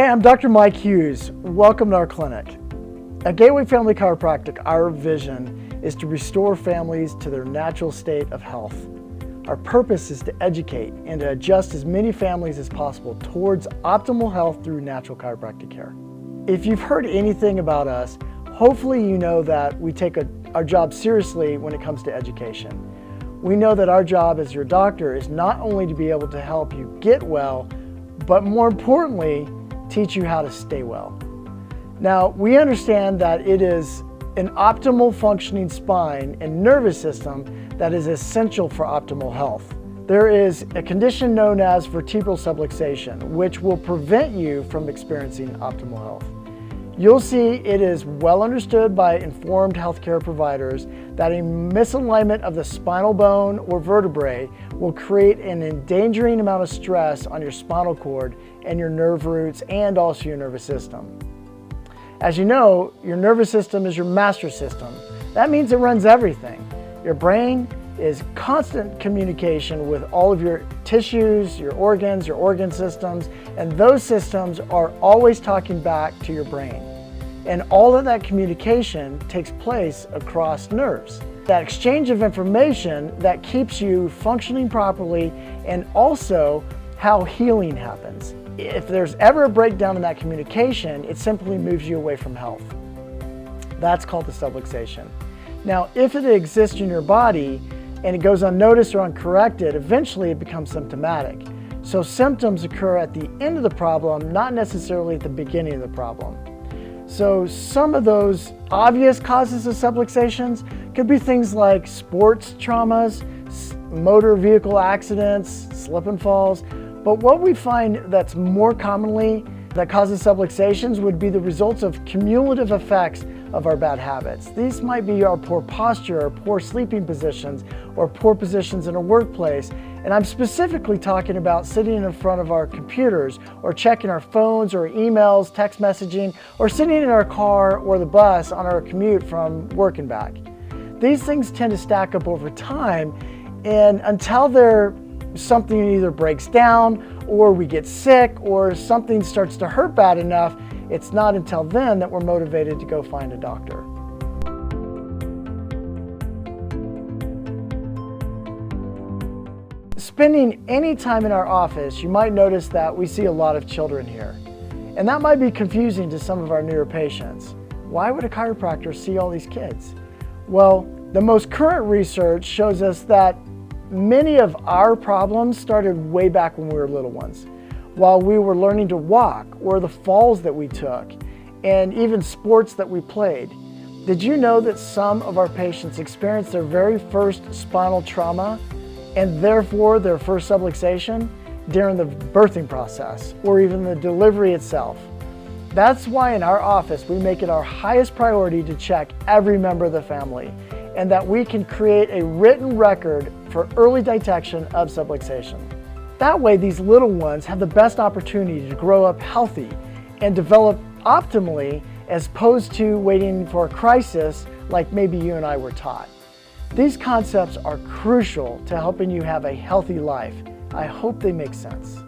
Hey, I'm Dr. Mike Hughes. Welcome to our clinic. At Gateway Family Chiropractic, our vision is to restore families to their natural state of health. Our purpose is to educate and to adjust as many families as possible towards optimal health through natural chiropractic care. If you've heard anything about us, hopefully you know that we take our job seriously when it comes to education. We know that our job as your doctor is not only to be able to help you get well, but more importantly, teach you how to stay well. Now, we understand that it is an optimal functioning spine and nervous system that is essential for optimal health. There is a condition known as vertebral subluxation, which will prevent you from experiencing optimal health. You'll see it is well understood by informed healthcare providers that a misalignment of the spinal bone or vertebrae will create an endangering amount of stress on your spinal cord and your nerve roots and also your nervous system. As you know, your nervous system is your master system. That means it runs everything. Your brain is constant communication with all of your tissues, your organ systems, and those systems are always talking back to your brain. And all of that communication takes place across nerves. That exchange of information that keeps you functioning properly, and also how healing happens. If there's ever a breakdown in that communication, it simply moves you away from health. That's called the subluxation. Now, if it exists in your body and it goes unnoticed or uncorrected, eventually it becomes symptomatic. So symptoms occur at the end of the problem, not necessarily at the beginning of the problem. So some of those obvious causes of subluxations could be things like sports traumas, motor vehicle accidents, slip and falls. But what we find that's more commonly that causes subluxations would be the results of cumulative effects of our bad habits. These might be our poor posture, or poor sleeping positions, or poor positions in a workplace. And I'm specifically talking about sitting in front of our computers, or checking our phones or emails, text messaging, or sitting in our car or the bus on our commute from work and back. These things tend to stack up over time, and until something either breaks down, or we get sick, or something starts to hurt bad enough, it's not until then that we're motivated to go find a doctor. Spending any time in our office, you might notice that we see a lot of children here. And that might be confusing to some of our newer patients. Why would a chiropractor see all these kids? Well, the most current research shows us that many of our problems started way back when we were little ones, while we were learning to walk, or the falls that we took, and even sports that we played. Did you know that some of our patients experienced their very first spinal trauma, and therefore their first subluxation, during the birthing process, or even the delivery itself? That's why in our office we make it our highest priority to check every member of the family, and that we can create a written record for early detection of subluxation. That way, these little ones have the best opportunity to grow up healthy and develop optimally, as opposed to waiting for a crisis like maybe you and I were taught. These concepts are crucial to helping you have a healthy life. I hope they make sense.